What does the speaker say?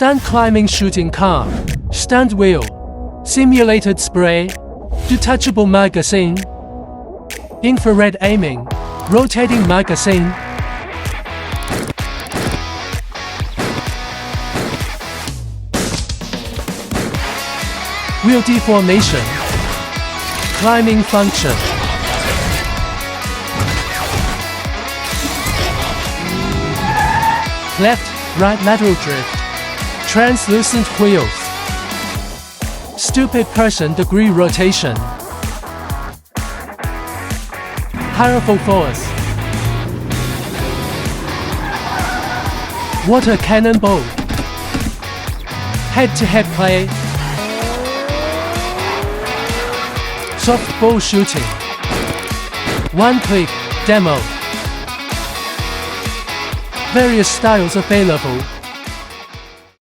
stunt climbing shooting car, stunt wheel, simulated spray, detachable magazine, infrared aiming, rotating magazine, wheel deformation, climbing function, left, right lateral drift, translucent wheels, stupid person degree rotation, powerful force, water cannonball, head-to-head play, softball shooting, one-click demo. Various styles available.